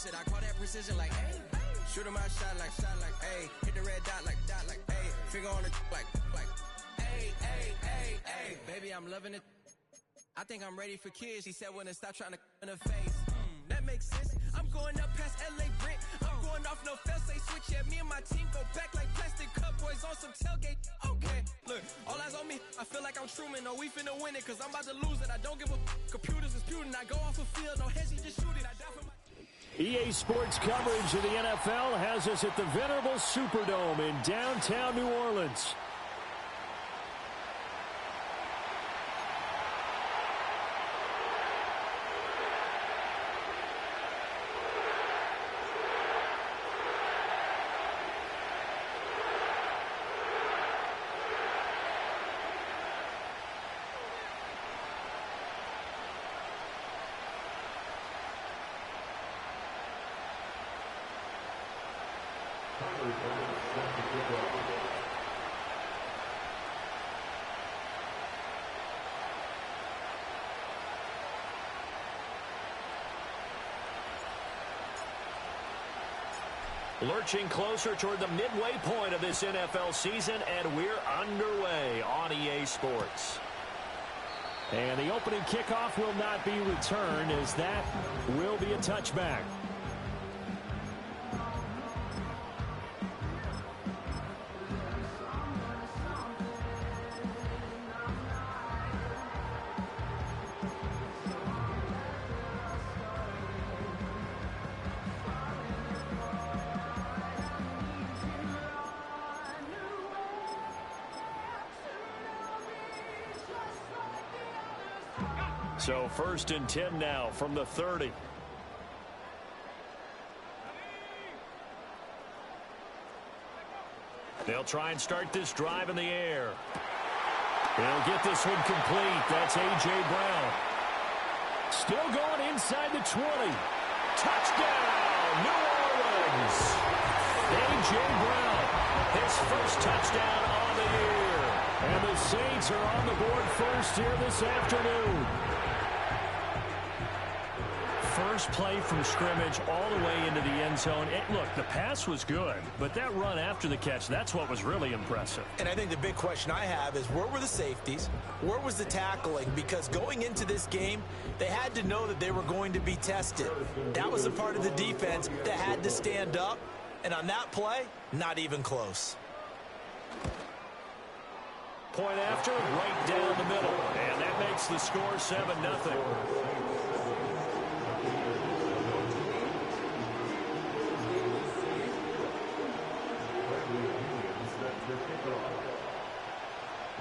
twisted. I call that precision like, hey. Shoot him out, shot like, hey. Hit the red dot like, hey. Finger on the like, hey, hey, hey, hey. Baby, I'm loving it. I think I'm ready for kids. She said when to stop trying to in her face. That makes sense. I'm going up past LA Brent. I'm going off no fail, say switch. Yeah, me and my team go back like plastic cup boys on some tailgate. Okay, look, all eyes on me. I feel like I'm Truman. No, we finna win it, cause I'm about to lose it. I don't give a computers disputing. I go off a field, no heads, just shoot it. I die for my... EA Sports coverage of the NFL has us at the venerable Superdome in downtown New Orleans. Lurching closer toward the midway point of this NFL season, and we're underway on EA Sports. And the opening kickoff will not be returned, as that will be a touchback. So 1st and 10 now from the 30. They'll try and start this drive in the air. They'll get this one complete. That's A.J. Brown. Still going inside the 20. Touchdown, New Orleans. A.J. Brown, his first touchdown on the year. And the Saints are on the board first here this afternoon. First play from scrimmage all the way into the end zone. Look, the pass was good, but that run after the catch, that's what was really impressive. And I think the big question I have is, where were the safeties? Where was the tackling? Because going into this game, they had to know that they were going to be tested. That was a part of the defense that had to stand up. And on that play, not even close. Point after, right down the middle. And that makes the score 7-0.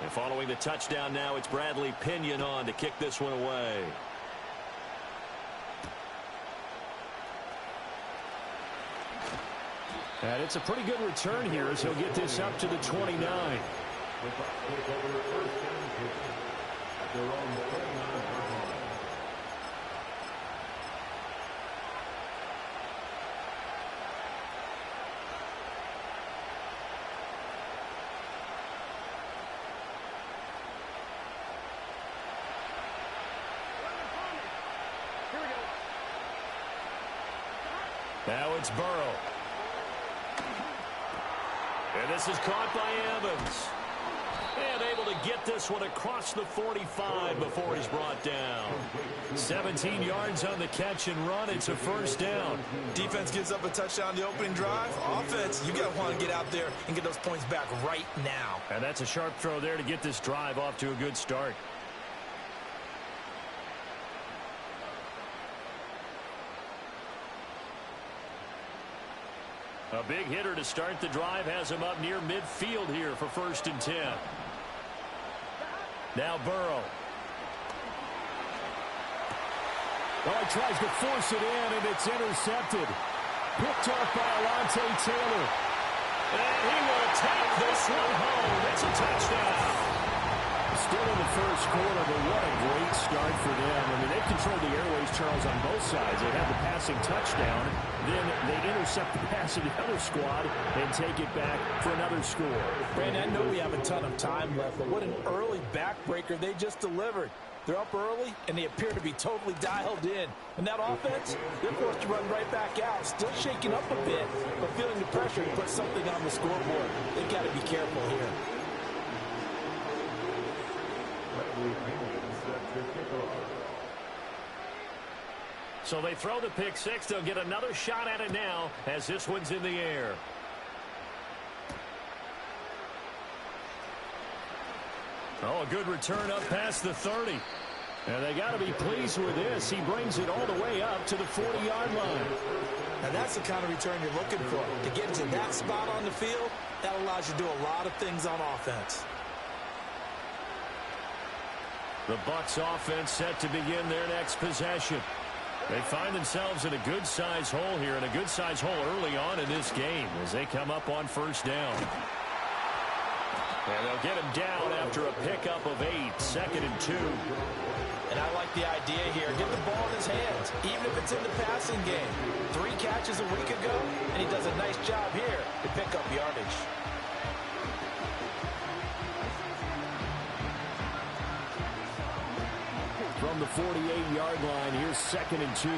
And following the touchdown now, it's Bradley Pinion on to kick this one away. And it's a pretty good return here as he'll get this up to the 29. Now it's Burrow. And this is caught by Evans. And able to get this one across the 45 before he's brought down. 17 yards on the catch and run. It's a first down. Defense gives up a touchdown the opening drive. Offense, you got to want to get out there and get those points back right now. And that's a sharp throw there to get this drive off to a good start. A big hitter to start the drive has him up near midfield here for 1st and 10. Now Burrow. Well, he tries to force it in, and it's intercepted. Picked off by Alontae Taylor. And he will take this one home. It's a touchdown. Still in the first quarter, but what a great start for them. I mean, they controlled the airways, Charles, on both sides. They have the passing touchdown. Then they intercept the pass of the other squad and take it back for another score. Brandon, I know we have a ton of time left, but what an early backbreaker they just delivered. They're up early, and they appear to be totally dialed in. And that offense, they're forced to run right back out, still shaking up a bit, but feeling the pressure to put something on the scoreboard. They've got to be careful here. So they throw the pick six. They'll get another shot at it now as this one's in the air. Oh, a good return up past the 30. And they got to be pleased with this. He brings it all the way up to the 40-yard line. Now that's the kind of return you're looking for. To get to that spot on the field, that allows you to do a lot of things on offense. The Bucs offense set to begin their next possession. They find themselves in a good-sized hole here, and a good-sized hole early on in this game as they come up on first down. And they'll get him down after a pickup of 8, 2nd and 2. And I like the idea here. Get the ball in his hands, even if it's in the passing game. 3 catches a week ago, and he does a nice job here to pick up yardage. From the 48-yard line, here's 2nd and 2.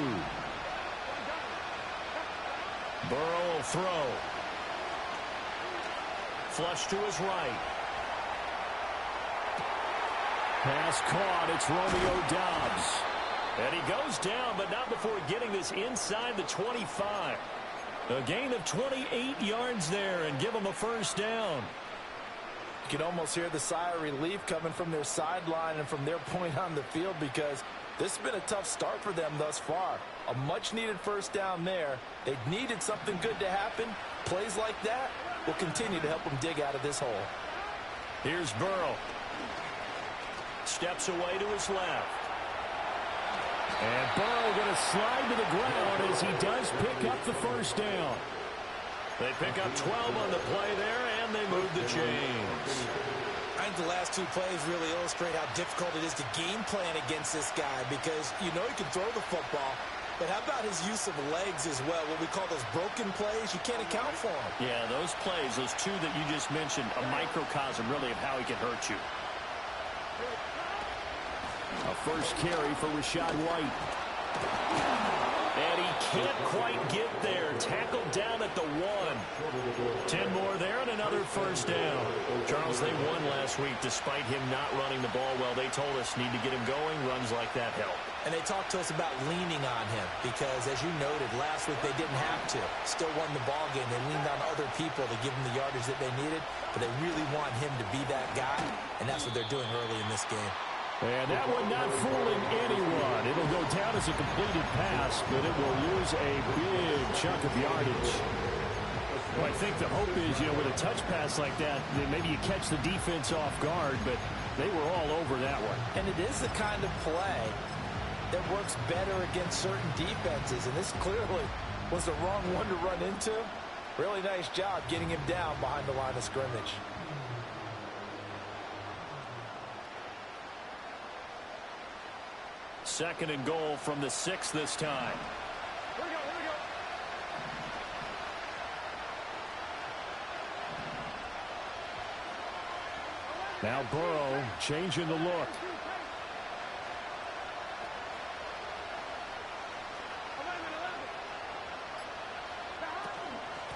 Burrow will throw. Flush to his right. Pass caught. It's Romeo Doubs. And he goes down, but not before getting this inside the 25. A gain of 28 yards there and give him a first down. You can almost hear the sigh of relief coming from their sideline and from their point on the field because this has been a tough start for them thus far. A much-needed first down there. They needed something good to happen. Plays like that will continue to help them dig out of this hole. Here's Burrow. Steps away to his left. And Burrow going to slide to the ground as he does pick up the first down. They pick up 12 on the play there, and they move the chains. I think the last 2 plays really illustrate how difficult it is to game plan against this guy because you know he can throw the football, but how about his use of legs as well? What we call those broken plays, you can't account for them. Yeah, those plays, those 2 that you just mentioned, a microcosm really of how he can hurt you. A first carry for Rachaad White. And he can't quite get there. Tackled down at the 1. 10 more there and another first down. Charles, they won last week despite him not running the ball well. They told us need to get him going. Runs like that help. And they talked to us about leaning on him because, as you noted, last week they didn't have to. Still won the ball game. They leaned on other people to give them the yardage that they needed, but they really want him to be that guy, and that's what they're doing early in this game. And that one not fooling anyone. It'll go down as a completed pass, but it will lose a big chunk of yardage. Well, I think the hope is, with a touch pass like that, maybe you catch the defense off guard, but they were all over that one. And it is the kind of play that works better against certain defenses, and this clearly was the wrong one to run into. Really nice job getting him down behind the line of scrimmage. Second and goal from the 6 this time. Here we go. Now Burrow changing the look.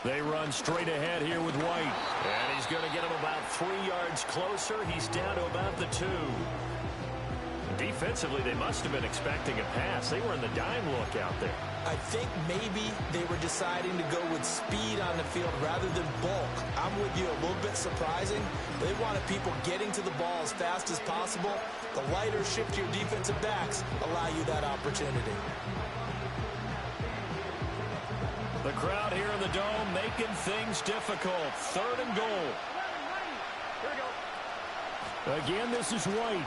They run straight ahead here with White. And he's going to get him about 3 yards closer. He's down to about the 2. Defensively, they must have been expecting a pass. They were in the dime look out there. I think maybe they were deciding to go with speed on the field rather than bulk. I'm with you, a little bit surprising. They wanted people getting to the ball as fast as possible. The lighter shift to your defensive backs allow you that opportunity. The crowd here in the Dome making things difficult. 3rd and goal. Here we go. Again, this is White.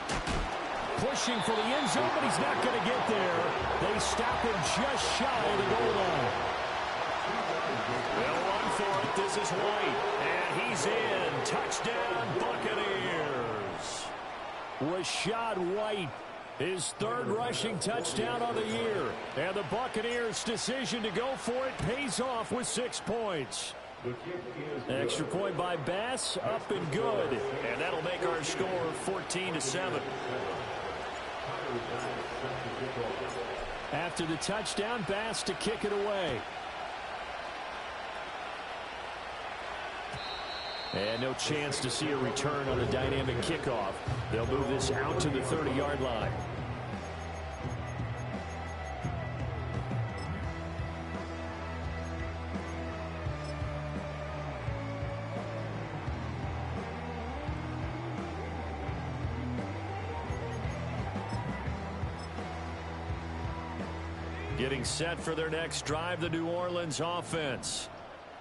Pushing for the end zone, but he's not going to get there. They stop him just shy of the goal line. They'll run for it. This is White. And he's in. Touchdown, Buccaneers. Rachaad White, his 3rd rushing touchdown of the year. And the Buccaneers' decision to go for it pays off with 6 points. Extra point by Bass, up and good. And that'll make our score 14-7. After the touchdown, Bass to kick it away. And no chance to see a return on the dynamic kickoff. They'll move this out to the 30-yard line. Getting set for their next drive, the New Orleans offense.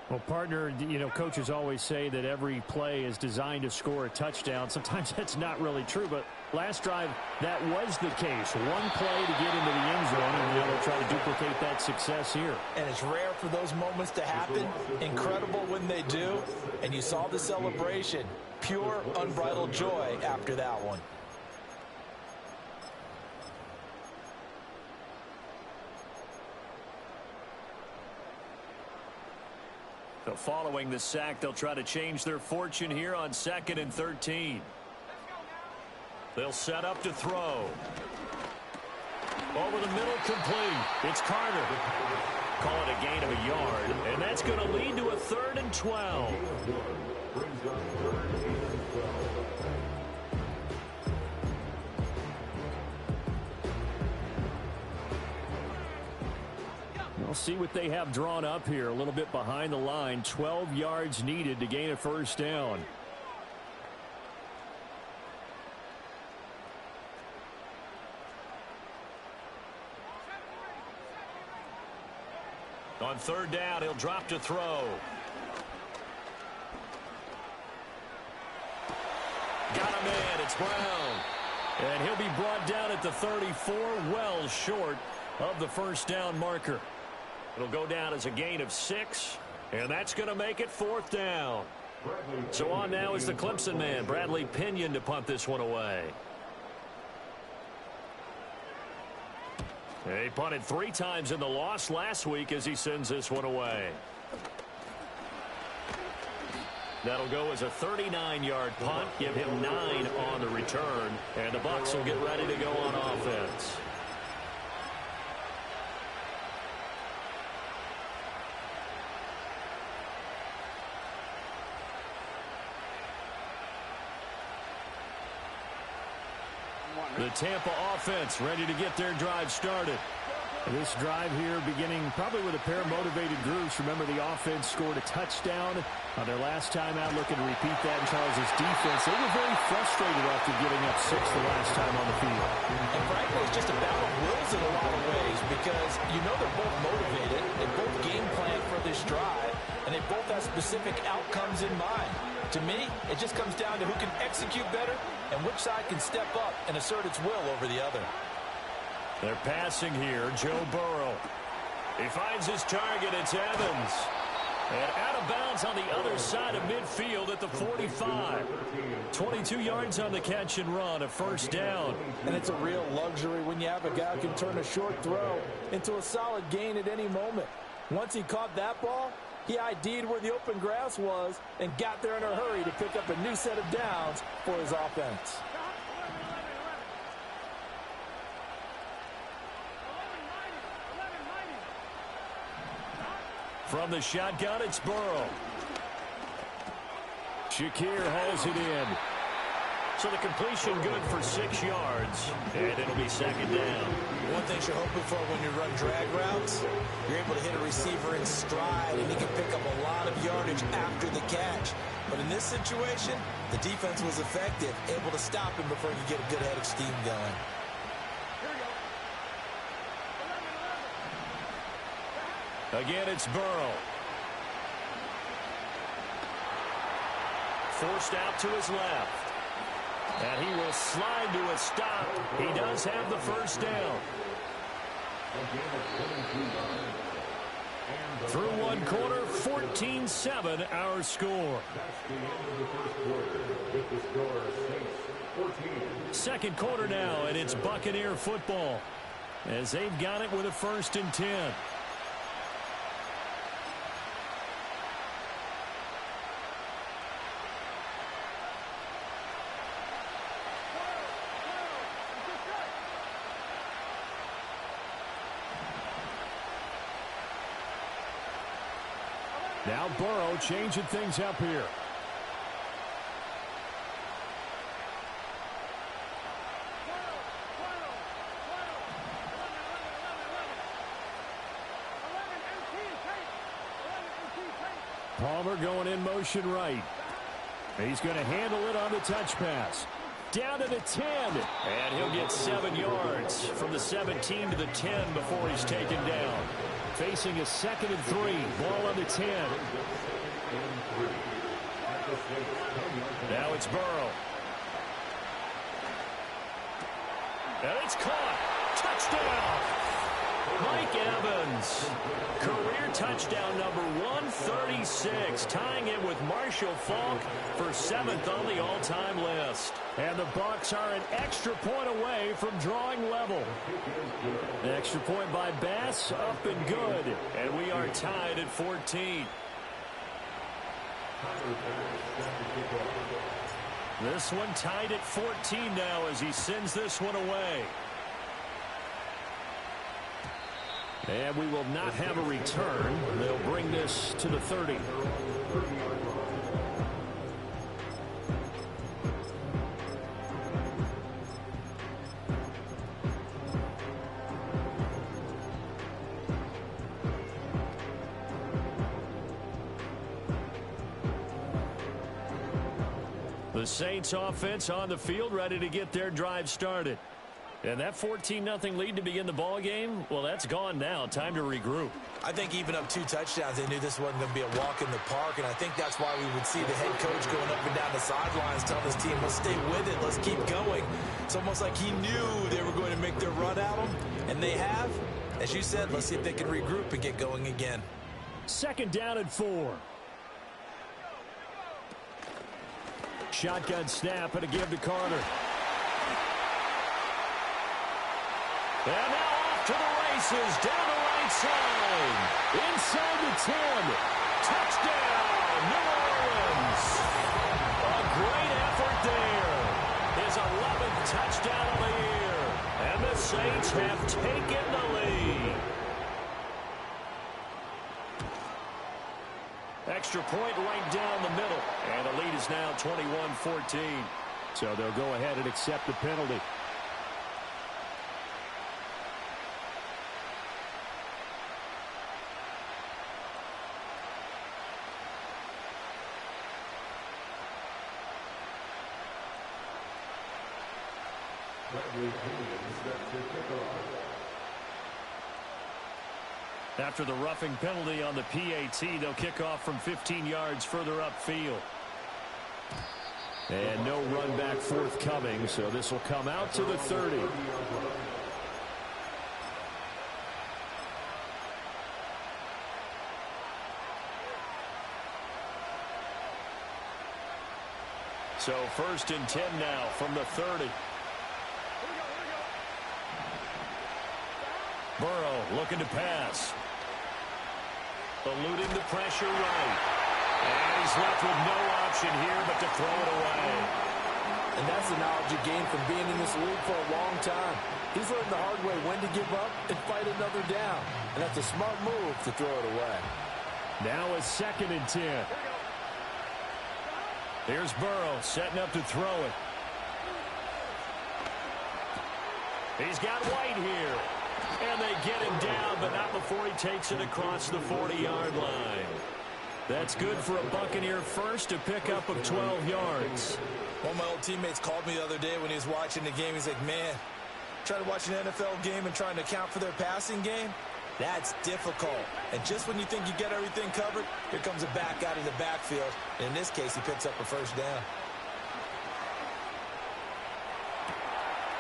Well, partner, coaches always say that every play is designed to score a touchdown. Sometimes that's not really true, but last drive, that was the case. One play to get into the end zone, and now they'll try to duplicate that success here. And it's rare for those moments to happen. Incredible when they do. And you saw the celebration. Pure, unbridled joy after that one. So following the sack, they'll try to change their fortune here on 2nd and 13. They'll set up to throw. Over the middle, complete. It's Carter. Call it a gain of a yard, and that's going to lead to a 3rd and 12. We'll see what they have drawn up here. A little bit behind the line. 12 yards needed to gain a first down. On 3rd down, he'll drop to throw. Got him in. It's Brown. And he'll be brought down at the 34, well short of the first down marker. It'll go down as a gain of 6, and that's going to make it 4th down. So on now is the Clemson man, Bradley Pinion, to punt this one away. He punted 3 times in the loss last week as he sends this one away. That'll go as a 39-yard punt, give him 9 on the return, and the Bucs will get ready to go on offense. The Tampa offense ready to get their drive started. This drive here beginning probably with a pair of motivated groups. Remember, the offense scored a touchdown on their last time out, looking to repeat that in Charles' defense. They were very frustrated after giving up 6 the last time on the field. And frankly, it's just a battle of wills in a lot of ways because they're both motivated. They both game plan for this drive, and they both have specific outcomes in mind. To me, it just comes down to who can execute better and which side can step up and assert its will over the other. They're passing here, Joe Burrow. He finds his target, it's Evans. And out of bounds on the other side of midfield at the 45. 22 yards on the catch and run, a first down. And it's a real luxury when you have a guy who can turn a short throw into a solid gain at any moment. Once he caught that ball, he ID'd where the open grass was and got there in a hurry to pick up a new set of downs for his offense. From the shotgun, it's Burrow. Shakir hauls it in. So the completion good for 6 yards, and it'll be 2nd down. One thing you're hoping for when you run drag routes, you're able to hit a receiver in stride, and he can pick up a lot of yardage after the catch. But in this situation, the defense was effective, able to stop him before he could get a good head of steam going. Again, it's Burrow. Forced out to his left. And he will slide to a stop. He does have the first down. Through one quarter, 14-7 our score. Second quarter now, and it's Buccaneer football as they've got it with a 1st and 10. Now Burrow changing things up here. Palmer going in motion right. He's going to handle it on the touch pass. Down to the 10. And he'll get 7 yards from the 17 to the 10 before he's taken down. Facing a 2nd and 3. Ball on the 10. Now it's Burrow. And it's caught. Touchdown. Mike Evans. Career touchdown number 136. Tying it with Marshall Faulk for 7th on the all-time list. And the Bucs are an extra point away from drawing level. An extra point by Bass, up and good. And we are tied at 14. This one tied at 14 now as he sends this one away. And we will not have a return. They'll bring this to the 30. The Saints offense on the field, ready to get their drive started. And that 14-0 lead to begin the ball game, well, that's gone now. Time to regroup. I think even up 2 touchdowns, they knew this wasn't going to be a walk in the park, and I think that's why we would see the head coach going up and down the sidelines telling his team, let's stay with it, let's keep going. It's almost like he knew they were going to make their run at him, and they have. As you said, let's see if they can regroup and get going again. 2nd down and 4. Shotgun snap and a give to Carter. And now off to the races, down the right side. Inside the 10. Touchdown, New Orleans. A great effort there. His 11th touchdown of the year. And the Saints have taken the lead. Extra point right down the middle. And the lead is now 21-14. So they'll go ahead and accept the penalty. After the roughing penalty on the PAT, they'll kick off from 15 yards further upfield. And no run back forthcoming, so this will come out to the 30. So 1st and 10 now from the 30. Burrow looking to pass. Eluding the pressure right. And he's left with no option here but to throw it away. And that's the knowledge you gain from being in this league for a long time. He's learned the hard way when to give up and fight another down. And that's a smart move to throw it away. Now a 2nd and 10. Here's Burrow setting up to throw it. He's got White here. And they get him down, but not before he takes it across the 40-yard line. That's good for a Buccaneer first, a pickup of 12 yards. One of my old teammates called me the other day when he was watching the game. He's like, man, trying to watch an NFL game and trying to account for their passing game, that's difficult. And just when you think you get everything covered, here comes a back out of the backfield. And in this case, he picks up a 1st down.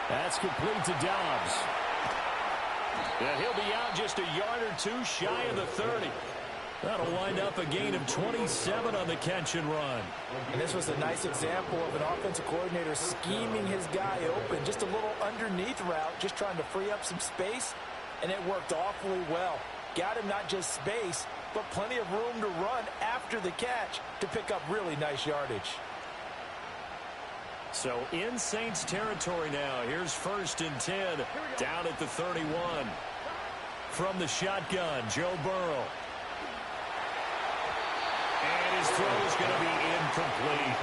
That's complete to Dobbs. Yeah, he'll be out just a yard or 2 shy of the 30. That'll wind up a gain of 27 on the catch and run. And this was a nice example of an offensive coordinator scheming his guy open. Just a little underneath route, just trying to free up some space. And it worked awfully well. Got him not just space, but plenty of room to run after the catch to pick up really nice yardage. So in Saints territory now. Here's 1st and 10 down at the 31. From the shotgun, Joe Burrow. throw is going to be incomplete.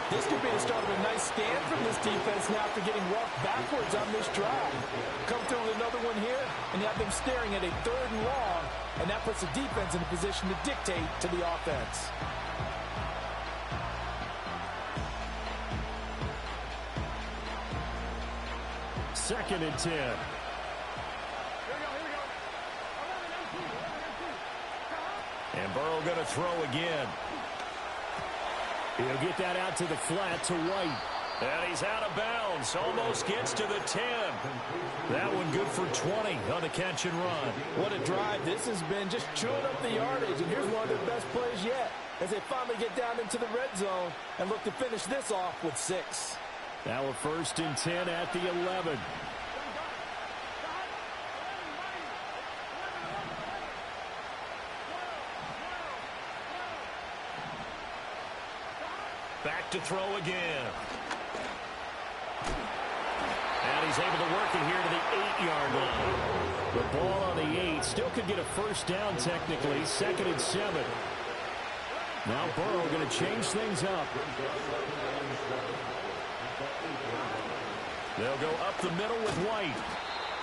This could be the start of a nice stand from this defense now after getting walked backwards on this drive. Come through with another one here, and you have them staring at a 3rd and long, and that puts the defense in a position to dictate to the offense. Second and 10. And Burrow going to throw again. He'll get that out to the flat to White. And he's out of bounds. Almost gets to the 10. That one good for 20 on the catch and run. What a drive this has been, just chewing up the yardage. And here's one of their best plays yet as they finally get down into the red zone and look to finish this off with 6. Now a 1st and 10 at the 11. Back to throw again. And he's able to work it here to the 8-yard line. The ball on the 8 still could get a 1st down technically. 2nd and 7. Now Burrow going to change things up. They'll go up the middle with White.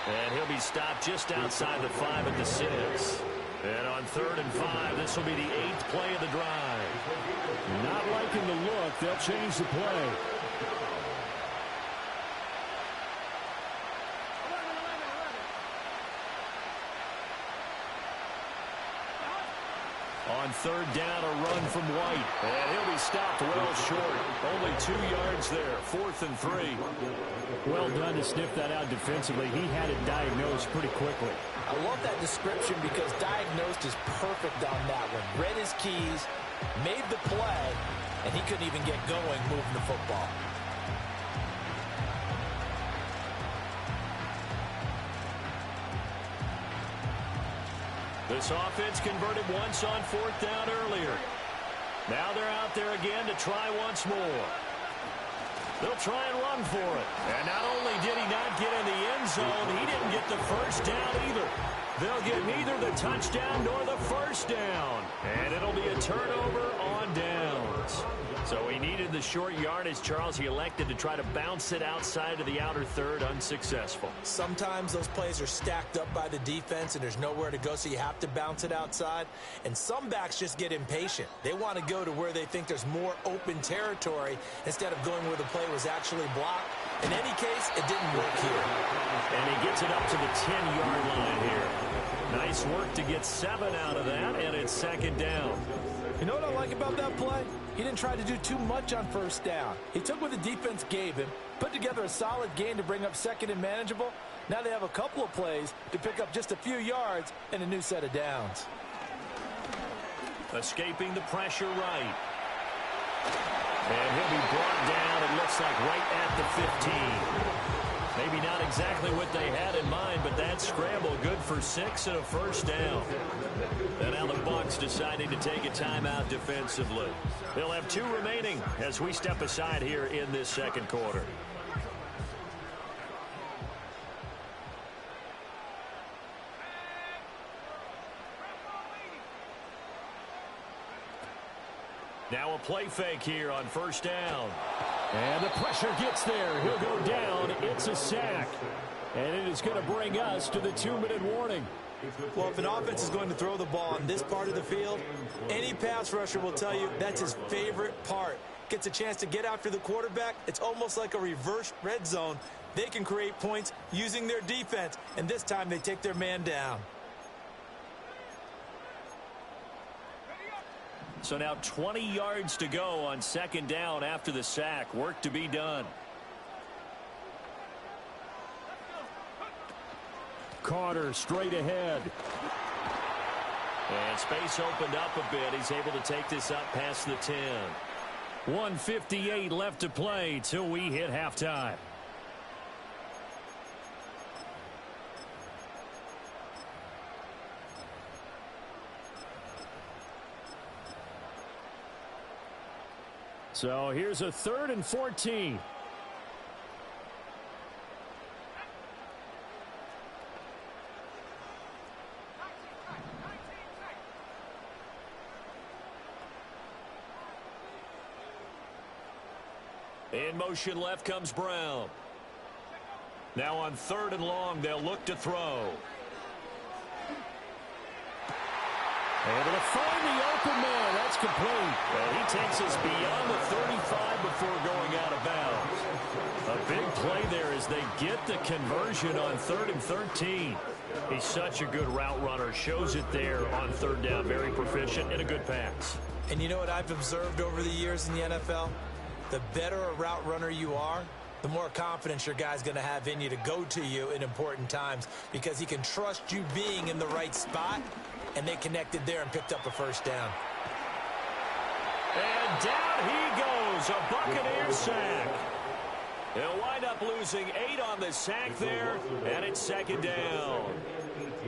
And he'll be stopped just outside the 5 at the 6. And on 3rd and 5, this will be the 8th play of the drive. Not liking the look. They'll change the play. On 3rd down, a run from White. And he'll be stopped well short. Only 2 yards there. 4th and 3. Well done to sniff that out defensively. He had it diagnosed pretty quickly. I love that description because diagnosed is perfect on that one. Read his keys, made the play, and he couldn't even get going moving the football. This offense converted once on 4th down earlier. Now they're out there again to try once more. They'll try and run for it. And not only did he not get in the end zone, he didn't get the 1st down either. They'll get neither the touchdown nor the 1st down. And it'll be a turnover on downs. So he needed the short yardage, Charles. He elected to try to bounce it outside of the outer 3rd, unsuccessful. Sometimes those plays are stacked up by the defense and there's nowhere to go, so you have to bounce it outside. And some backs just get impatient. They want to go to where they think there's more open territory instead of going where the play was actually blocked. In any case, it didn't work here. And he gets it up to the 10-yard line here. Nice work to get 7 out of that, and it's 2nd down. You know what I like about that play? He didn't try to do too much on 1st down. He took what the defense gave him, put together a solid gain to bring up 2nd and manageable. Now they have a couple of plays to pick up just a few yards and a new set of downs. Escaping the pressure right. And he'll be brought down, it looks like right at the 15. Maybe not exactly what they had in mind, but that scramble good for 6 and a 1st down. And now the Bucs deciding to take a timeout defensively. They'll have 2 remaining as we step aside here in this 2nd quarter. Now a play fake here on 1st down. And the pressure gets there. He'll go down. It's a sack. And it is going to bring us to the 2-minute warning. Well, if an offense is going to throw the ball on this part of the field, any pass rusher will tell you that's his favorite part. Gets a chance to get after the quarterback. It's almost like a reverse red zone. They can create points using their defense, and this time they take their man down. So now 20 yards to go on 2nd down after the sack. Work to be done. Carter straight ahead. And space opened up a bit. He's able to take this up past the 10. 1:58 left to play till we hit halftime. So here's a 3rd and 14. In motion left comes Brown. Now on 3rd and long, they'll look to throw. Able to find the open man. That's complete. And he takes us beyond the 35 before going out of bounds. A big play there as they get the conversion on 3rd and 13. He's such a good route runner. Shows it there on 3rd down. Very proficient and a good pass. And you know what I've observed over the years in the NFL? The better a route runner you are, the more confidence your guy's going to have in you to go to you in important times because he can trust you being in the right spot, and they connected there and picked up a first down. And down he goes, a Buccaneer sack. They'll wind up losing 8 on the sack there, and it's 2nd down.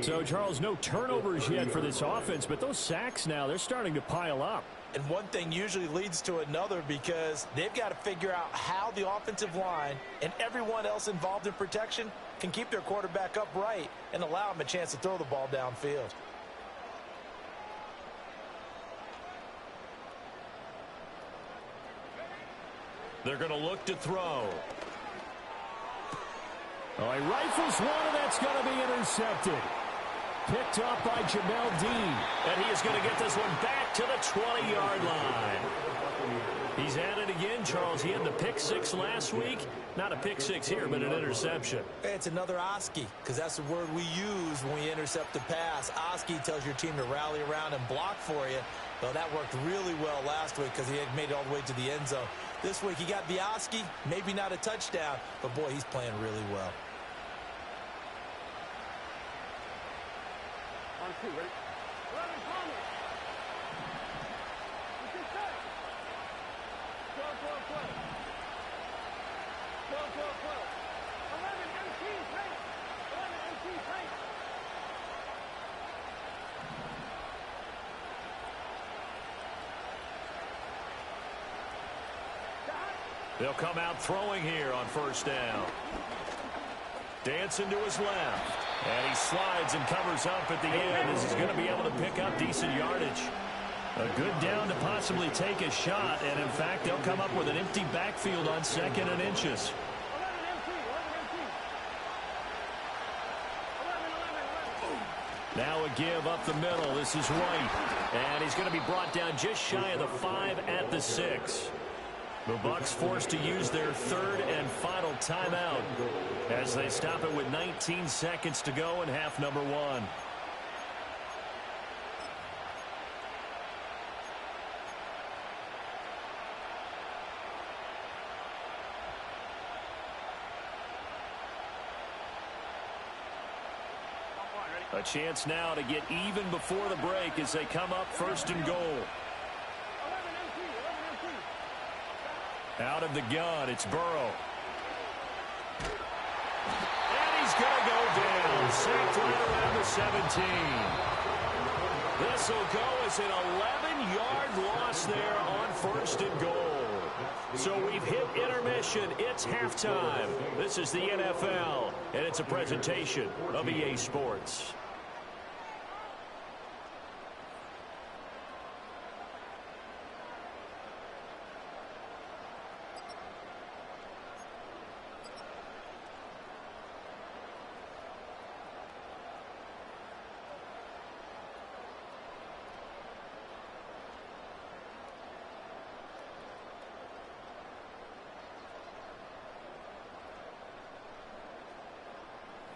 So, Charles, no turnovers yet for this offense, but those sacks now, they're starting to pile up. And one thing usually leads to another because they've got to figure out how the offensive line and everyone else involved in protection can keep their quarterback upright and allow him a chance to throw the ball downfield. They're going to look to throw. Oh, he rifles one, and that's going to be intercepted. Picked up by Jamel Dean. And he is going to get this one back to the 20-yard line. He's at it again, Charles. He had the pick 6 last week. Not a pick 6 here, but an interception. It's another Oski, because that's the word we use when we intercept the pass. Oski tells your team to rally around and block for you. Well, that worked really well last week because he had made it all the way to the end zone. This week he got the Oski, maybe not a touchdown, but boy, he's playing really well. On 2, ready? 11 Palmer. What's your set? 12, 12, 12. 12, 12, 12. 11 MC Tank. 11 MC Tank. They'll come out throwing here on 1st down. Dancing to his left. And he slides and covers up at the end as he's going to be able to pick up decent yardage. A good down to possibly take a shot. And, in fact, they'll come up with an empty backfield on 2nd and inches. 11 MC. 11 MC. 11. Now a give up the middle. This is White. And he's going to be brought down just shy of the 5 at the 6. The Bucs forced to use their 3rd and final timeout as they stop it with 19 seconds to go in half number 1. A chance now to get even before the break as they come up 1st and goal. Out of the gun, it's Burrow. And he's going to go down. Sacked right around the 17. This will go as an 11-yard loss there on 1st and goal. So we've hit intermission. It's halftime. This is the NFL, and it's a presentation of EA Sports.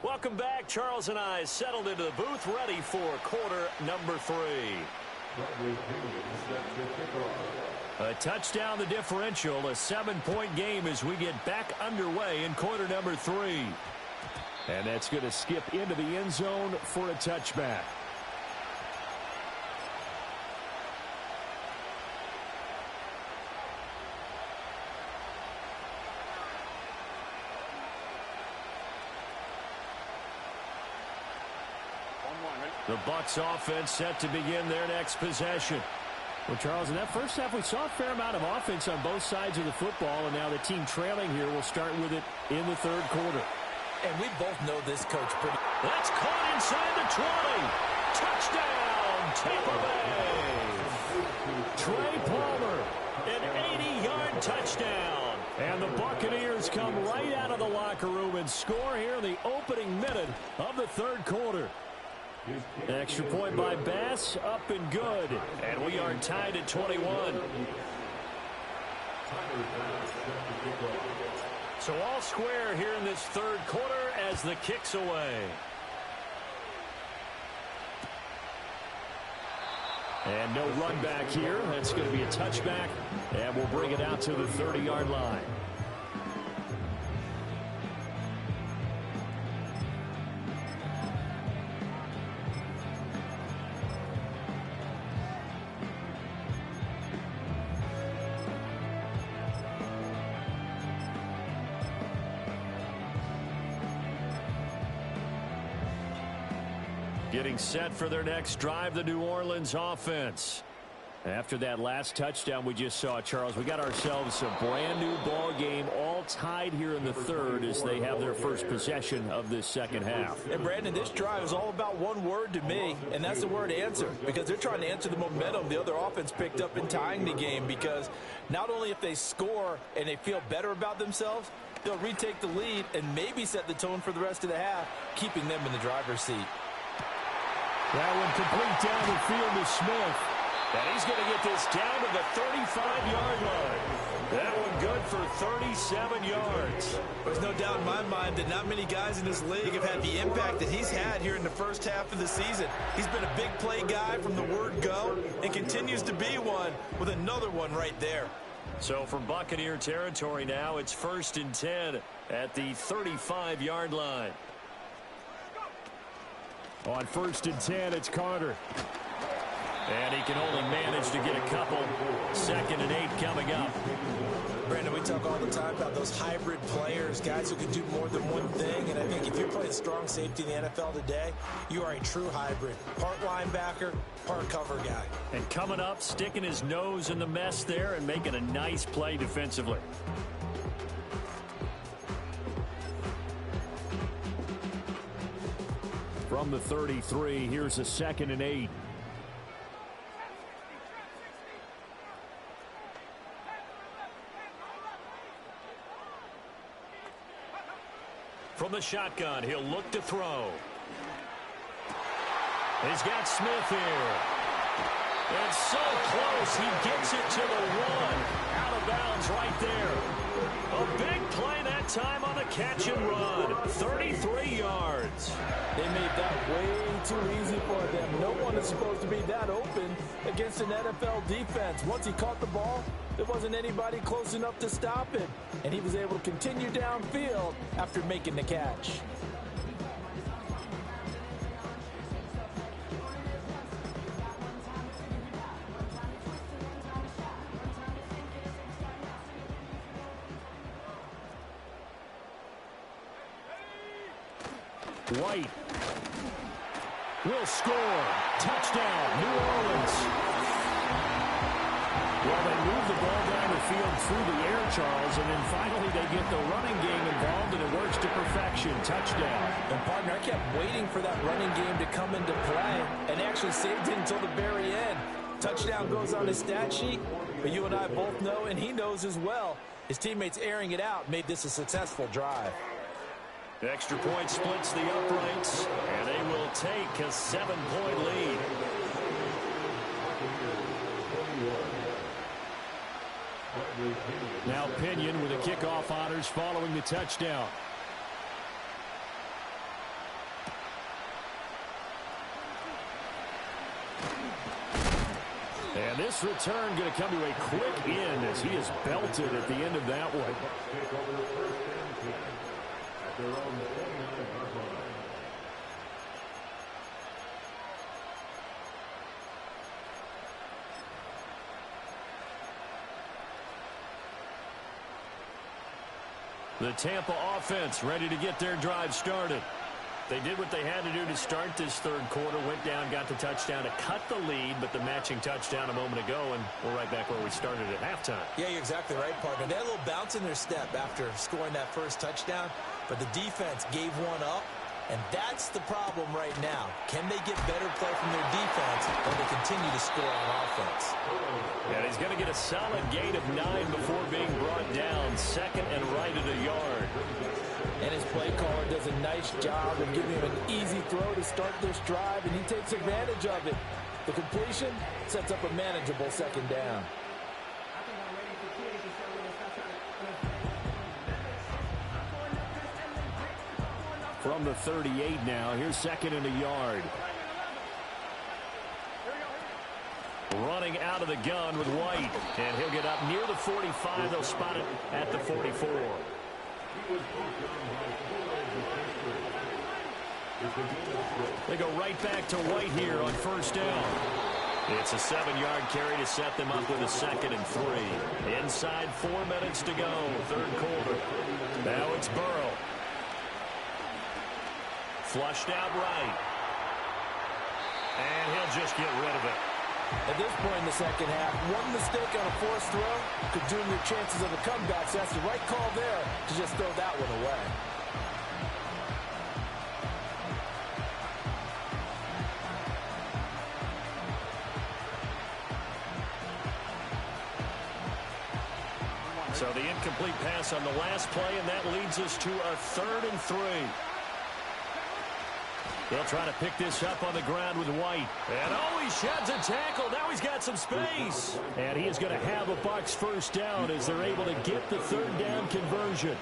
Welcome back. Charles and I settled into the booth, ready for quarter number 3. A touchdown the differential, a 7-point game as we get back underway in quarter number 3. And that's going to skip into the end zone for a touchback. The Bucs offense set to begin their next possession. Well, Charles, in that first half, we saw a fair amount of offense on both sides of the football, and now the team trailing here will start with it in the 3rd quarter. And we both know this coach pretty. That's caught inside the 20. Touchdown, Tampa Bay. Trey Palmer, an 80-yard touchdown. And the Buccaneers come right out of the locker room and score here in the opening minute of the third quarter. Extra point by Bass, up and good. And we are tied at 21. So all square here in this third quarter as the kick's away. And no run back here. That's going to be a touchback. And we'll bring it out to the 30-yard line. Getting set for their next drive, the New Orleans offense. After that last touchdown we just saw, Charles, we got ourselves a brand new ball game, all tied here in the third as they have their first possession of this second half. And Brandon, this drive is all about one word to me, and that's the word answer, because they're trying to answer the momentum the other offense picked up in tying the game, because not only if they score and they feel better about themselves, they'll retake the lead and maybe set the tone for the rest of the half, keeping them in the driver's seat. That one complete down the field to Smith. And he's going to get this down to the 35-yard line. That one good for 37 yards. There's no doubt in my mind that not many guys in this league have had the impact that he's had here in the first half of the season. He's been a big play guy from the word go and continues to be one with another one right there. So from Buccaneer territory now, it's 1st and 10 at the 35-yard line. On 1st and 10, it's Carter. And he can only manage to get a couple. 2nd and 8 coming up. Brandon, we talk all the time about those hybrid players, guys who can do more than one thing. And I think if you're playing strong safety in the NFL today, you are a true hybrid. Part linebacker, part cover guy. And coming up, sticking his nose in the mess there and making a nice play defensively. From the 33, here's a 2nd and 8. From the shotgun, he'll look to throw. He's got Smith here. It's so close, he gets it to the 1. Out of bounds right there. A big play that time on the catch and run. 33 yards. They made that way too easy for them. No one is supposed to be that open against an NFL defense. Once he caught the ball, there wasn't anybody close enough to stop it. And he was able to continue downfield after making the catch. White will score. Touchdown, New Orleans. Well, they move the ball down the field through the air, Charles, and then finally they get the running game involved, and it works to perfection. Touchdown. And, partner, I kept waiting for that running game to come into play and actually saved it until the very end. Touchdown goes on his stat sheet, but you and I both know, and he knows as well, his teammates airing it out made this a successful drive. The extra point splits the uprights, and they will take a 7-point lead. Now Pinion with a kickoff honors following the touchdown. And this return going to come to a quick end as he is belted at the end of that one. The Tampa offense ready to get their drive started. They did what they had to do to start this third quarter, went down, got the touchdown to cut the lead, but the matching touchdown a moment ago, and we're right back where we started at halftime. Yeah, you're exactly right, partner. They had a little bounce in their step after scoring that first touchdown, but the defense gave one up, and that's the problem right now. Can they get better play from their defense when they continue to score on offense? And he's going to get a solid gain of 9 before being brought down. Second and right at a yard. And his play caller does a nice job of giving him an easy throw to start this drive, and he takes advantage of it. The completion sets up a manageable second down. From the 38 now, here's second and a yard. Running out of the gun with White, and he'll get up near the 45. They'll spot it at the 44. They go right back to White here on first down. It's a 7-yard carry to set them up with a 2nd and 3. Inside 4 minutes to go, third quarter. Now it's Burrow. Flushed out right. And he'll just get rid of it. At this point in the second half, one mistake on a forced throw could doom your chances of a comeback. So that's the right call there to just throw that one away. So the incomplete pass on the last play, and that leads us to a 3rd and 3. They'll try to pick this up on the ground with White. And oh, he sheds a tackle. Now he's got some space. And he is going to have a Bucs first down as they're able to get the 3rd down conversion.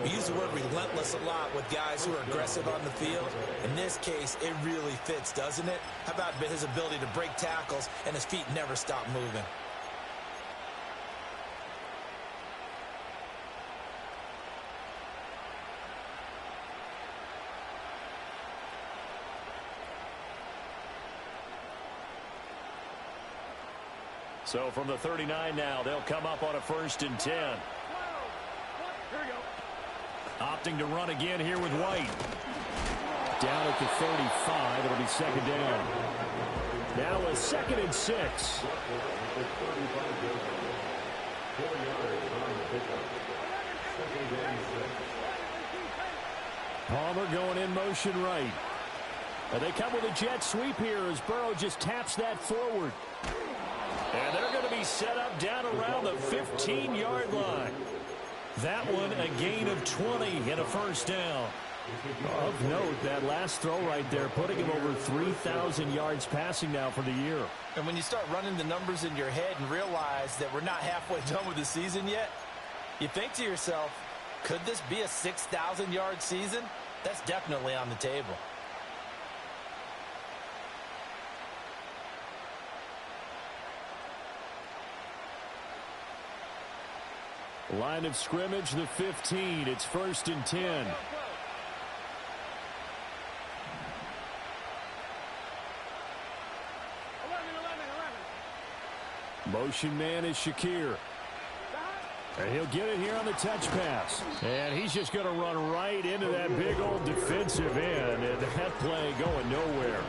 We use the word relentless a lot with guys who are aggressive on the field. In this case, it really fits, doesn't it? How about his ability to break tackles and his feet never stop moving? So from the 39 now, they'll come up on a 1st and 10. Opting to run again here with White. Down at the 35, it'll be 2nd down. Now a 2nd and 6. Palmer going in motion right. They come with a jet sweep here as Burrow just taps that forward. And they're going to be set up down around the 15-yard line. That one a gain of 20 and a 1st down. Of note, that last throw right there, putting him over 3,000 yards passing now for the year. And when you start running the numbers in your head and realize that we're not halfway done with the season yet, you think to yourself, could this be a 6,000-yard season? That's definitely on the table. Line of scrimmage, the 15. It's 1st and 10. Motion man is Shakir. And he'll get it here on the touch pass. And he's just going to run right into that big old defensive end. And that play going nowhere.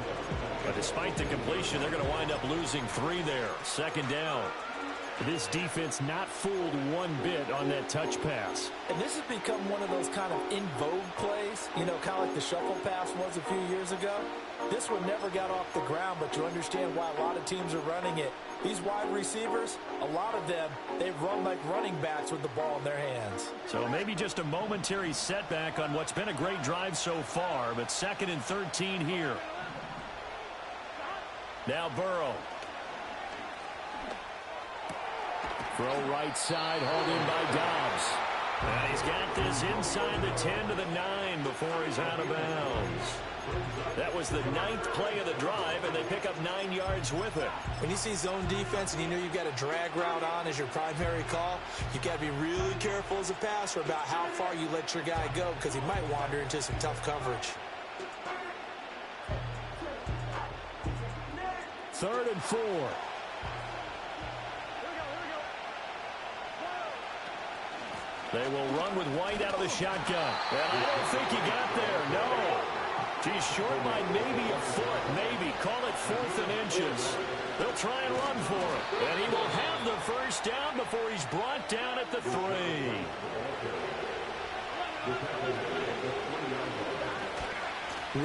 But despite the completion, they're going to wind up losing 3 there. 2nd down. This defense not fooled one bit on that touch pass. And this has become one of those kind of in vogue plays, you know, kind of like the shuffle pass was a few years ago. This one never got off the ground, but you understand why a lot of teams are running it. These wide receivers, a lot of them, they run like running backs with the ball in their hands. So maybe just a momentary setback on what's been a great drive so far, but 2nd and 13 here. Now Burrow. Throw right side, hauled in by Dobbs. And he's got this inside the 10 to the 9 before he's out of bounds. That was the 9th play of the drive, and they pick up 9 yards with it. When you see zone defense and you know you've got a drag route on as your primary call, you've got to be really careful as a passer about how far you let your guy go because he might wander into some tough coverage. 3rd and 4. They will run with White out of the shotgun. And I don't think he got there, no. He's short by maybe a foot, maybe. Call it 4th and inches. They'll try and run for it. And he will have the first down before he's brought down at the 3.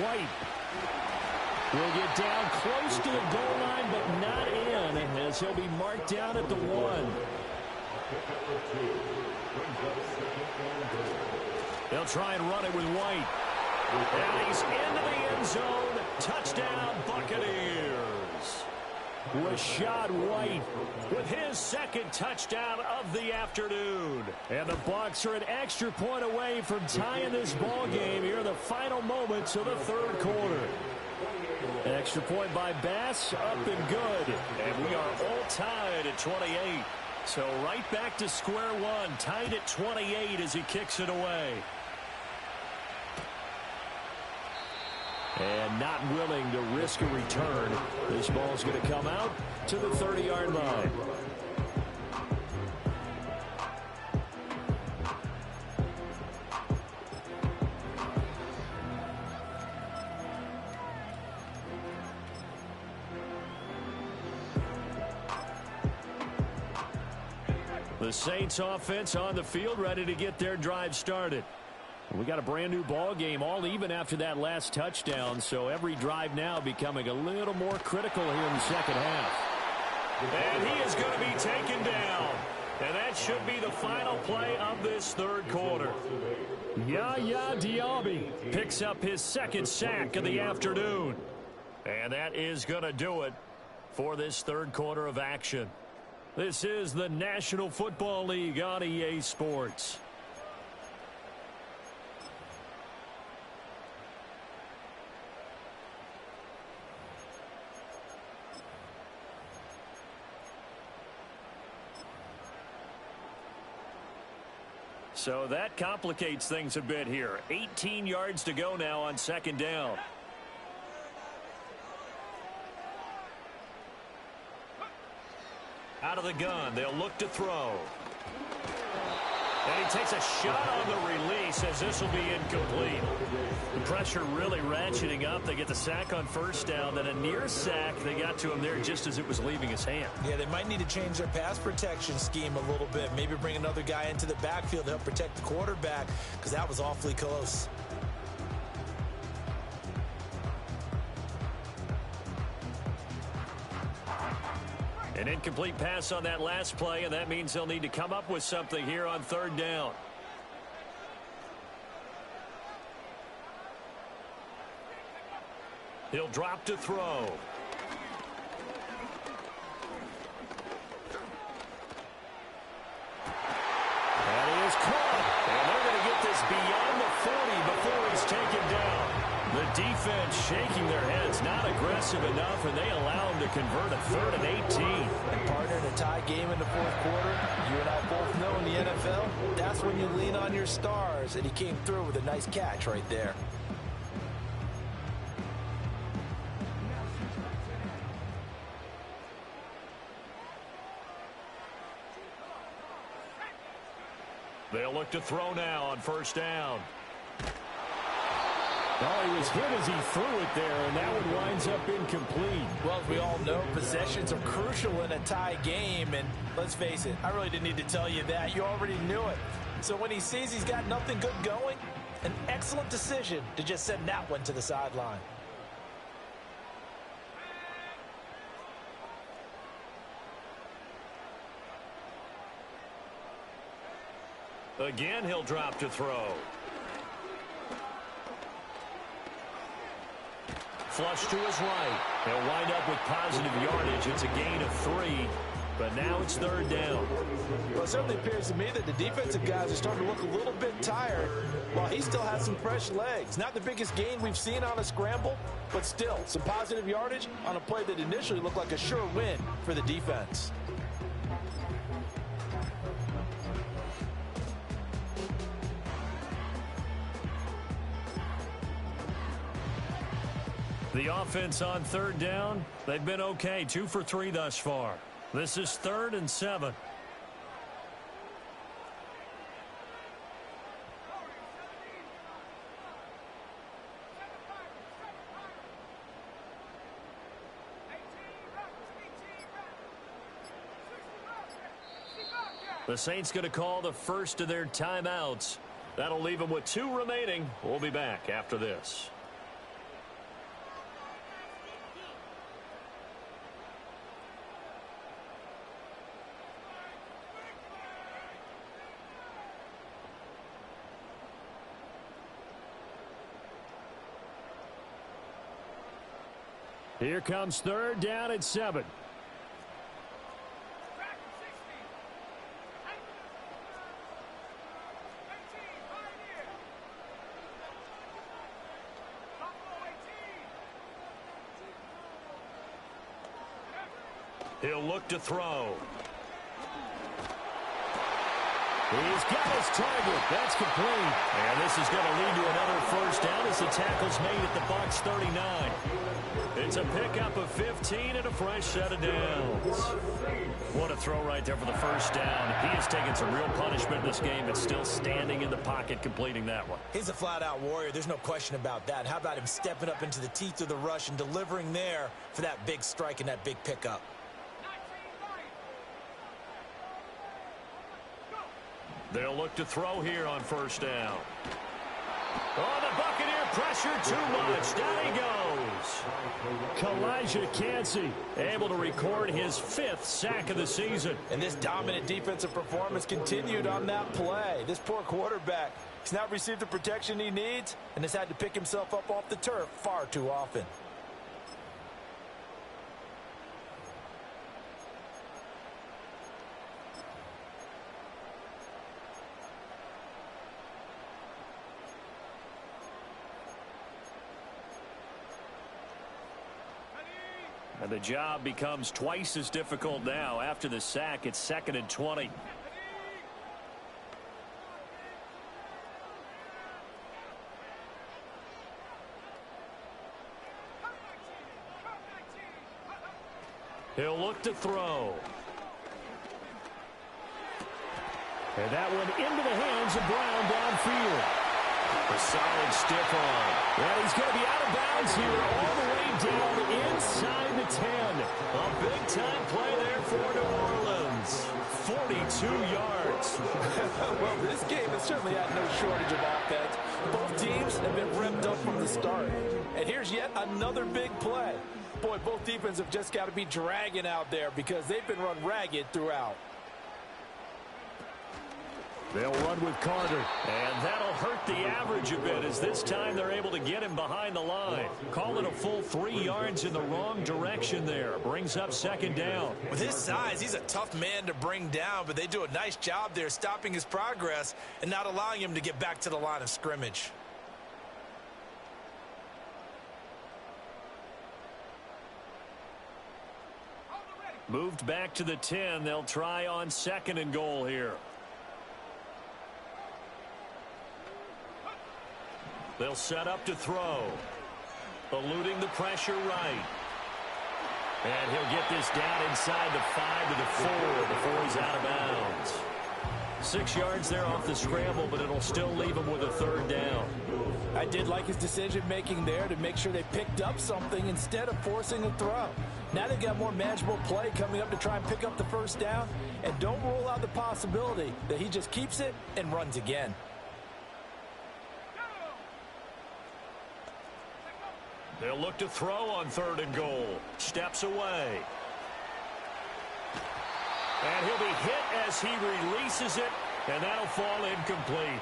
White. will get down close to the goal line, but not in, as he'll be marked down at the 1. They'll try and run it with White. And he's into the end zone. Touchdown, Buccaneers. Rashad White with his second touchdown of the afternoon. And the Bucs are an extra point away from tying this ball game here in the final moments of the third quarter. An extra point by Bass, up and good. And we are all tied at 28. So right back to square one, tied at 28 as he kicks it away. And not willing to risk a return. This ball's going to come out to the 30-yard line. The Saints offense on the field, ready to get their drive started. We got a brand new ball game, all even after that last touchdown, so every drive now becoming a little more critical here in the second half. And he is going to be taken down. And that should be the final play of this third quarter. Yaya Diaby picks up his second sack of the afternoon. And that is going to do it for this third quarter of action. This is the National Football League on EA Sports. So that complicates things a bit here. 18 yards to go now on second down. Out of the gun, they'll look to throw. And he takes a shot on the release as this will be incomplete. The pressure really ratcheting up. They get the sack on first down. Then a near sack. They got to him there just as it was leaving his hand. Yeah, they might need to change their pass protection scheme a little bit. Maybe bring another guy into the backfield to help protect the quarterback, because that was awfully close. An incomplete pass on that last play, and that means they'll need to come up with something here on third down. He'll drop to throw. And he is caught. And they're going to get this beyond the 40 before he's taken down. The defense shaking their heads, not aggressive enough, and they allow him to convert a 3rd and 18. And partner, in a tie game in the fourth quarter, you and I both know in the NFL, that's when you lean on your stars, and he came through with a nice catch right there. They'll look to throw now on first down. Oh, he was hit as he threw it there, and that one winds up incomplete. Well, as we all know, possessions are crucial in a tie game, and let's face it, I really didn't need to tell you that. You already knew it. So when he sees he's got nothing good going, an excellent decision to just send that one to the sideline. Again, he'll drop to throw. Flush to his right. He'll wind up with positive yardage. It's a gain of 3, but now it's third down. Well, it certainly appears to me that the defensive guys are starting to look a little bit tired while he still has some fresh legs. Not the biggest gain we've seen on a scramble, but still some positive yardage on a play that initially looked like a sure win for the defense. The offense on third down, they've been okay. 2 for 3 thus far. This is 3rd and 7. The Saints going to call the first of their timeouts. That'll leave them with 2 remaining. We'll be back after this. Here comes third down and 7. He'll look to throw. He's got his target. That's complete. And this is going to lead to another first down as the tackle's made at the Bucs 39. It's a pickup of 15 and a fresh set of downs. What a throw right there for the first down. He has taken some real punishment in this game, but still standing in the pocket completing that one. He's a flat-out warrior. There's no question about that. How about him stepping up into the teeth of the rush and delivering there for that big strike and that big pickup? They'll look to throw here on first down. Oh, the Buccaneer pressure too much. Down he goes. Kalijah Kancey able to record his 5th sack of the season. And this dominant defensive performance continued on that play. This poor quarterback, he's not received the protection he needs and has had to pick himself up off the turf far too often. And the job becomes twice as difficult now. After the sack, it's 2nd and 20. He'll look to throw. And that one into the hands of Brown downfield. A solid stiff arm. And he's going to be out of bounds here all the way down inside the 10. A big-time play there for New Orleans. 42 yards. Well, this game has certainly had no shortage of offense. Both teams have been revved up from the start. And here's yet another big play. Boy, both defenses have just got to be dragging out there because they've been run ragged throughout. They'll run with Carter. And that'll hurt the average a bit as this time they're able to get him behind the line. Call it a full 3 yards in the wrong direction there. Brings up 2nd down. With his size, he's a tough man to bring down, but they do a nice job there stopping his progress and not allowing him to get back to the line of scrimmage. Moved back to the 10. They'll try on 2nd and goal here. They'll set up to throw. Eluding the pressure right. And he'll get this down inside the 5 to the 4 before he's out of bounds. 6 yards there off the scramble, but it'll still leave him with a 3rd down. I did like his decision-making there to make sure they picked up something instead of forcing a throw. Now they've got more manageable play coming up to try and pick up the first down. And don't rule out the possibility that he just keeps it and runs again. They'll look to throw on 3rd and goal. Steps away. And he'll be hit as he releases it, and that'll fall incomplete.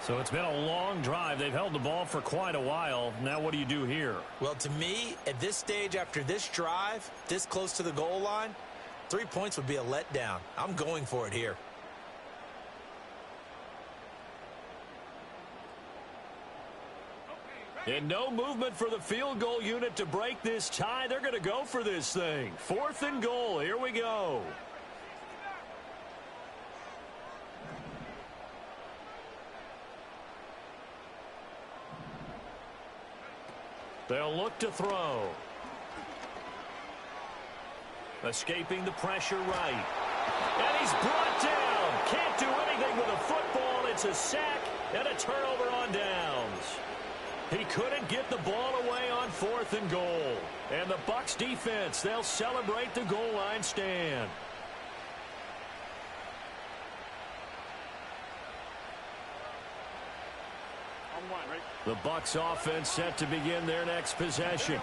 So it's been a long drive. They've held the ball for quite a while. Now what do you do here? Well, to me, at this stage after this drive, this close to the goal line, 3 points would be a letdown. I'm going for it here. And no movement for the field goal unit to break this tie. They're going to go for this thing. 4th and goal. Here we go. They'll look to throw. Escaping the pressure right. And he's brought down. Can't do anything with a football. It's a sack and a turnover on downs. He couldn't get the ball away on 4th and goal. And the Bucs defense, they'll celebrate the goal line stand. The Bucs offense set to begin their next possession.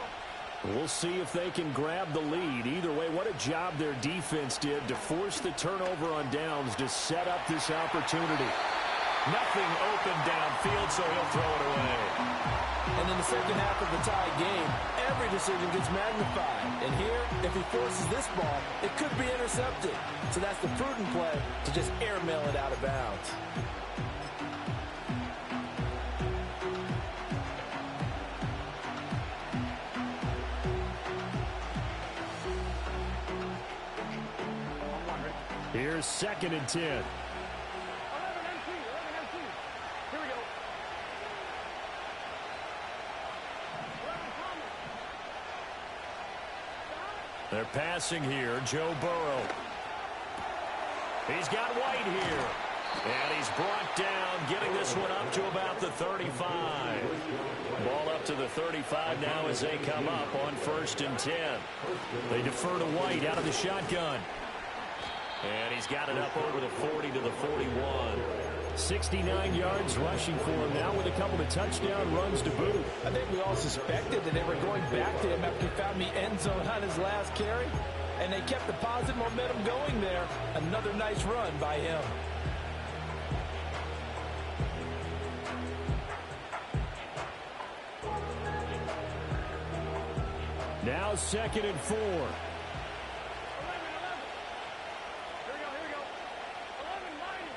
We'll see if they can grab the lead. Either way, what a job their defense did to force the turnover on downs to set up this opportunity. Nothing open downfield, so he'll throw it away. And in the second half of the tie game, every decision gets magnified. And here, if he forces this ball, it could be intercepted. So that's the prudent play to just airmail it out of bounds. Here's 2nd and 10. 11 MC. Here we go. 11 Thomas. They're passing here. Joe Burrow. He's got White here. And he's brought down, getting this one up to about the 35. Ball up to the 35 now as they come up on 1st and 10. They defer to White out of the shotgun. And he's got it up over the 40 to the 41. 69 yards rushing for him now with a couple of touchdown runs to boot. I think we all suspected that they were going back to him after he found the end zone on his last carry. And they kept the positive momentum going there. Another nice run by him. Now 2nd and 4. 11. Here we go. 11 mighty.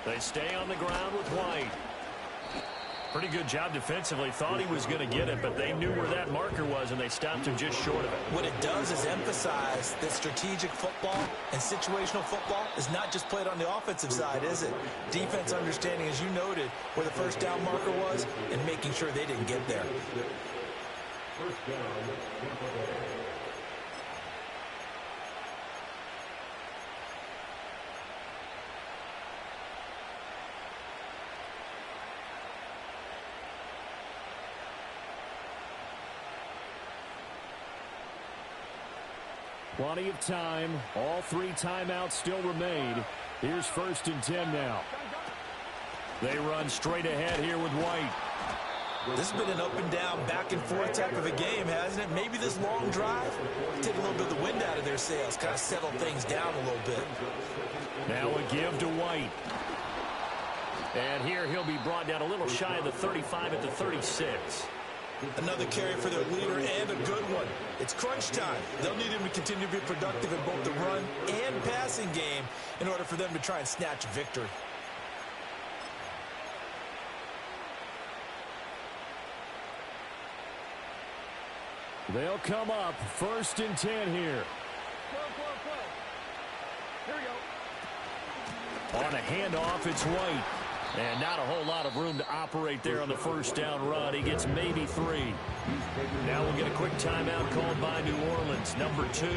They stay on the ground with White. Pretty good job defensively. Thought he was going to get it, but they knew where that marker was, and they stopped him just short of it. What it does is emphasize that strategic football and situational football is not just played on the offensive side, is it? Defense understanding, as you noted, where the first down marker was and making sure they didn't get there. First down. Plenty of time. All 3 timeouts still remain. Here's 1st and 10 now. They run straight ahead here with White. This has been an up and down, back and forth type of a game, hasn't it? Maybe this long drive take a little bit of the wind out of their sails, kind of settle things down a little bit. Now a give to White. And here he'll be brought down a little shy of the 35 at the 36. Another carry for their leader and a good one. It's crunch time. They'll need him to continue to be productive in both the run and passing game in order for them to try and snatch a victory. They'll come up 1st and 10 here. Here we go. On a handoff, it's White. And not a whole lot of room to operate there on the first down run. He gets maybe 3. Now we'll get a quick timeout called by New Orleans, number 2,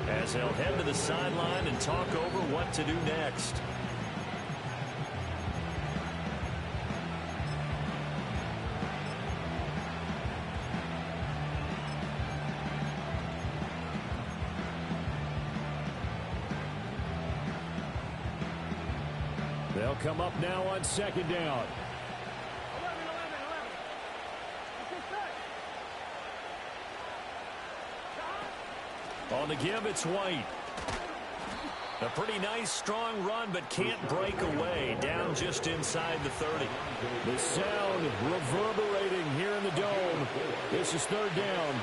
as they'll head to the sideline and talk over what to do next. They'll come up now on 2nd down. 11. On the give, it's White. A pretty nice, strong run, but can't break away. Down just inside the 30. The sound reverberating here in the dome. This is 3rd down.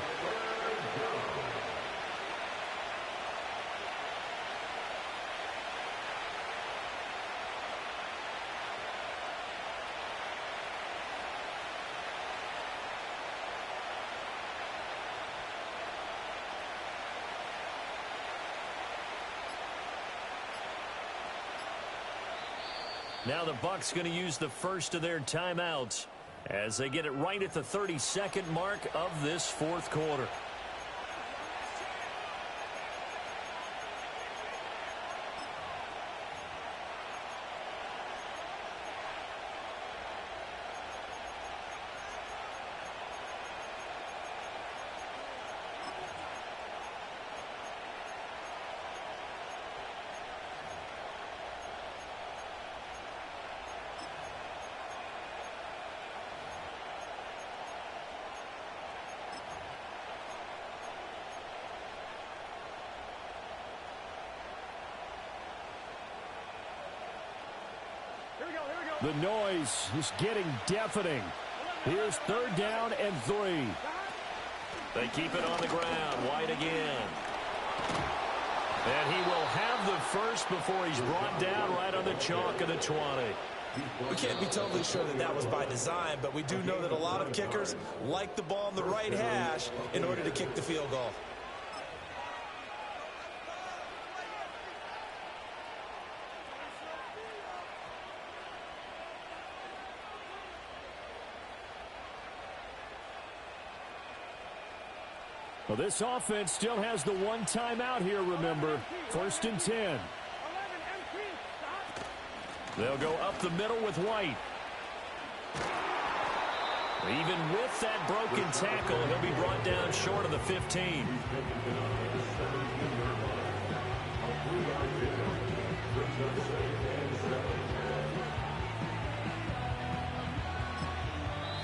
Now the Bucs going to use the first of their timeouts as they get it right at the 32nd mark of this 4th quarter. The noise is getting deafening. Here's 3rd down and 3. They keep it on the ground. White again. And he will have the first before he's brought down right on the chalk of the 20. We can't be totally sure that that was by design, but we do know that a lot of kickers like the ball on the right hash in order to kick the field goal. Well, this offense still has the one timeout here, remember. 1st and 10. They'll go up the middle with White. Even with that broken tackle, he'll be brought down short of the 15.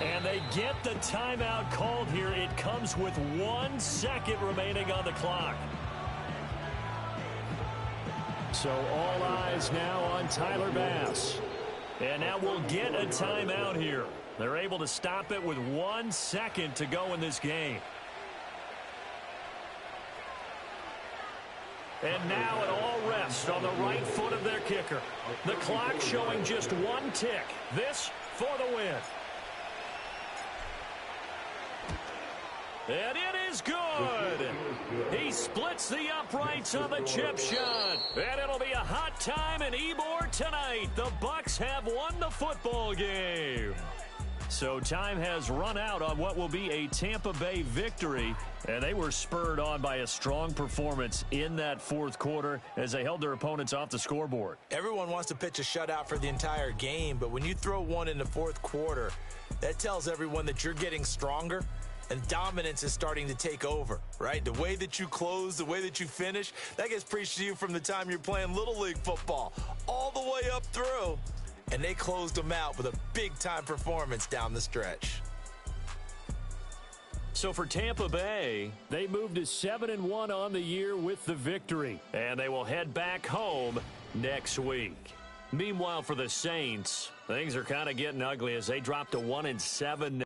And they get the timeout called here. It comes with 1 second remaining on the clock. So all eyes now on Tyler Bass. And now we'll get a timeout here. They're able to stop it with 1 second to go in this game. And now it all rests on the right foot of their kicker. The clock showing just 1 tick. This for the win. And it is good. He splits the uprights on the chip shot. And it'll be a hot time in Ybor tonight. The Bucs have won the football game. So time has run out on what will be a Tampa Bay victory. And they were spurred on by a strong performance in that 4th quarter as they held their opponents off the scoreboard. Everyone wants to pitch a shutout for the entire game, but when you throw one in the 4th quarter, that tells everyone that you're getting stronger. And dominance is starting to take over, right? The way that you close, the way that you finish, that gets preached to you from the time you're playing Little League football all the way up through. And they closed them out with a big-time performance down the stretch. So for Tampa Bay, they moved to 7-1 on the year with the victory. And they will head back home next week. Meanwhile, for the Saints, things are kind of getting ugly as they drop to 1-7 now.